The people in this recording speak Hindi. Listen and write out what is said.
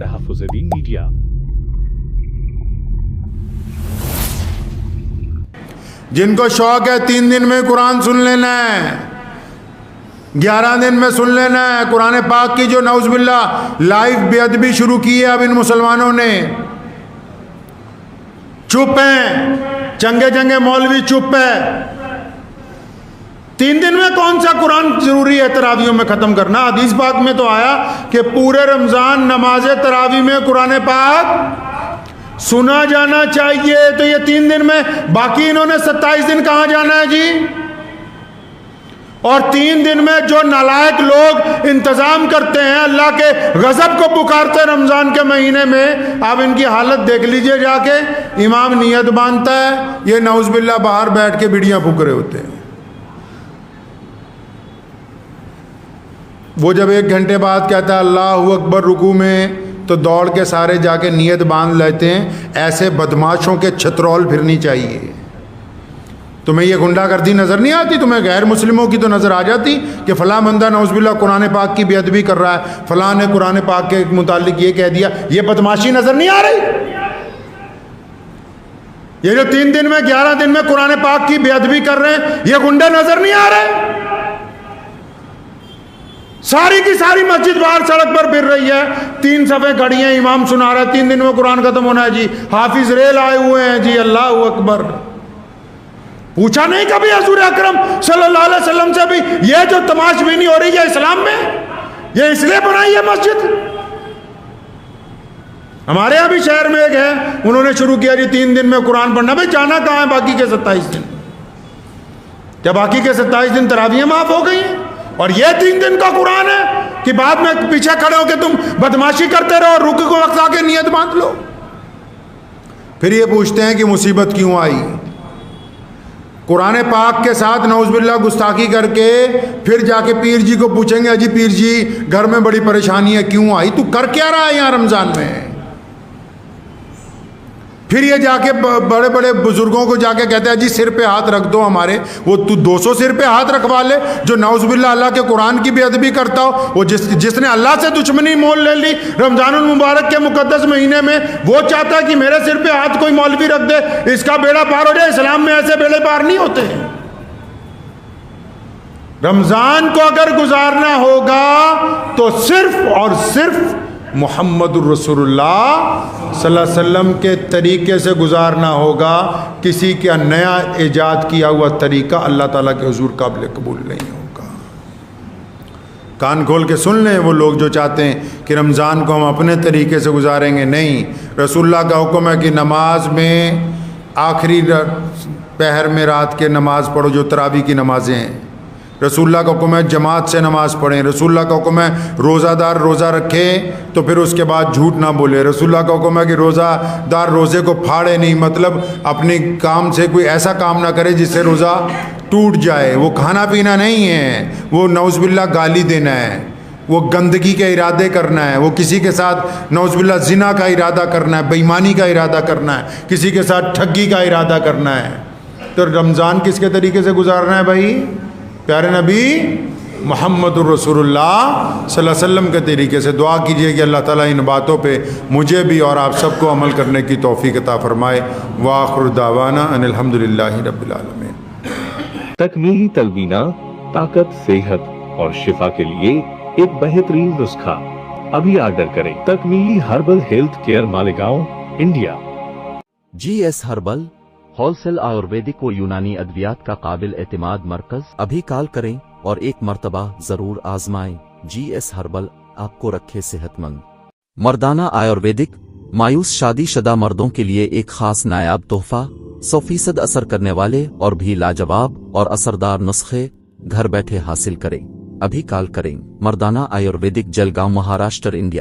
तहफ़्फ़ुज़-ए-दीन मीडिया। जिनको शौक है 3 दिन में कुरान सुन लेना है, 11 दिन में सुन लेना है। कुरान पाक की जो नौज़ुबिल्लाह लाइव बेअदबी शुरू की है अब इन मुसलमानों ने, चुप हैं, चंगे चंगे मौलवी चुप है। 3 दिन में कौन सा कुरान जरूरी है तरावियों में खत्म करना? हदीस पाक में तो आया कि पूरे रमजान नमाज तरावी में कुरान पाक सुना जाना चाहिए। तो ये 3 दिन में, बाकी इन्होंने 27 दिन कहां जाना है जी? और 3 दिन में जो नालायक लोग इंतजाम करते हैं, अल्लाह के गजब को पुकारते हैं रमजान के महीने में, आप इनकी हालत देख लीजिए जाके। इमाम नियत बांधता है, ये नौज़ुबिल्लाह बाहर बैठ के बिड़ियां फूक रहे होते हैं। वो जब 1 घंटे बाद कहता है अल्लाहु अकबर रुकू में, तो दौड़ के सारे जाके नियत बांध लेते हैं। ऐसे बदमाशों के छतरौल फिरनी चाहिए। तुम्हें ये गुंडागर्दी नज़र नहीं आती? तुम्हें गैर मुस्लिमों की तो नज़र आ जाती कि फ़लाँ बंदा नौज़ुबिल्लाह कुरान पाक की बेअदबी कर रहा है, फ़लाँ ने कुरान पाक के मुतालिक ये कह दिया। ये बदमाशी नज़र नहीं आ रही? ये जो 3 दिन में 11 दिन में कुरान पाक की बेअदबी कर रहे हैं, ये गुंडे नज़र नहीं आ रहे? सारी की सारी मस्जिद बाहर सड़क पर फिर रही है, 3 सफ़े खड़ी हैं, इमाम सुना रहा है 3 दिन में कुरान खत्म होना है जी। हाफिज रेल आए हुए हैं जी, अल्लाह अकबर। पूछा नहीं कभी हजूर अकरम सल्लल्लाहु अलैहि वसल्लम से भी ये जो तमाशबीनी हो रही है इस्लाम में, ये इसलिए बनाई है मस्जिद? हमारे यहाँ भी शहर में एक है, उन्होंने शुरू किया जी 3 दिन में कुरान पढ़ना। भाई जाना कहाँ है बाकी के 27 दिन? क्या बाकी के 27 दिन तरावियां माफ हो गई हैं? और ये 3 दिन का कुरान है कि बाद में पीछे खड़े होकर तुम बदमाशी करते रहो, रुक को वक्त आके नियत बांध लो। फिर ये पूछते हैं कि मुसीबत क्यों आई? कुरान पाक के साथ नौज़ुबिल्लाह गुस्ताखी करके फिर जाके पीर जी को पूछेंगे, अजी पीर जी घर में बड़ी परेशानी है, क्यों आई? तू कर क्या रहा है यहाँ रमजान में? फिर ये जाके बड़े बड़े बुजुर्गों को जाके कहते हैं जी सिर पे हाथ रख दो हमारे। वो तू 200 सिर पे हाथ रखवा ले जो नौज़ुबिल्लाह अल्लाह के कुरान की बेअदबी करता हो। वो जिसने अल्लाह से दुश्मनी मोल ले ली रमजानुल मुबारक के मुकद्दस महीने में, वो चाहता है कि मेरे सिर पे हाथ कोई मौलवी रख दे, इसका बेड़ा पार हो जाए। इस्लाम में ऐसे बेड़े पार नहीं होते। रमजान को अगर गुजारना होगा तो सिर्फ और सिर्फ मुहम्मदुर रसूलुल्लाह सल्लल्लाहु अलैहि वसल्लम के तरीके से गुजारना होगा। किसी का नया ईजाद किया हुआ तरीका अल्लाह ताला के हुजूर काबिल कबूल नहीं होगा। कान खोल के सुन लें वो लोग जो चाहते हैं कि रमज़ान को हम अपने तरीके से गुजारेंगे। नहीं, रसूलुल्लाह का हुक्म है कि नमाज में आखिरी पहर में रात के नमाज पढ़ो, जो तरावी की नमाज़ें हैं। रसूलुल्लाह का हुक्म है जमात से नमाज़ पढ़ें। रसूलुल्लाह का हुक्म है रोज़ादार रोज़ा रखें तो फिर उसके बाद झूठ ना बोले। रसूलुल्लाह का हुक्म है कि रोज़ादार रोज़े को फाड़े नहीं, मतलब अपने काम से कोई ऐसा काम ना करे जिससे रोज़ा टूट जाए। वो खाना पीना नहीं है, वो नौज़ुबिल्लाह गाली देना है, वो गंदगी के इरादे करना है, वो किसी के साथ नौज़ुबिल्लाह ज़िना का इरादा करना है, बेईमानी का इरादा करना है, किसी के साथ ठगी का इरादा करना है। तो रमज़ान किसके तरीके से गुजारना है भाई? प्यारे नबी मुहम्मदुर रसूलुल्लाह सल्लल्लाहु अलैहि वसल्लम के तरीके से। दुआ कीजिए कि अल्लाह ताला इन बातों पे मुझे भी और आप सबको अमल करने की तौफीक अता फरमाए। व आखिर दावाना अनिल हम्दुलिल्लाहि रब्बिल आलमीन। तकमीली तलबीना, ताकत, सेहत और शिफा के लिए एक बेहतरीन नुस्खा। अभी ऑर्डर करें। Takmili herbal health care, Malegaon, India. GS herbal wholesale Ayurvedic व यूनानी अद्वियात का काबिल एतमाद मरकज। अभी कॉल करें और एक मर्तबा जरूर आजमाएं। GS हर्बल आपको रखे सेहतमंद। मर्दाना आयुर्वेदिक, मायूस शादीशुदा मर्दों के लिए एक खास नायाब तोहफा। 100% असर करने वाले और भी लाजवाब और असरदार नुस्खे घर बैठे हासिल करें। अभी कॉल करें। मर्दाना आयुर्वेदिक, जलगांव, महाराष्ट्र, इंडिया।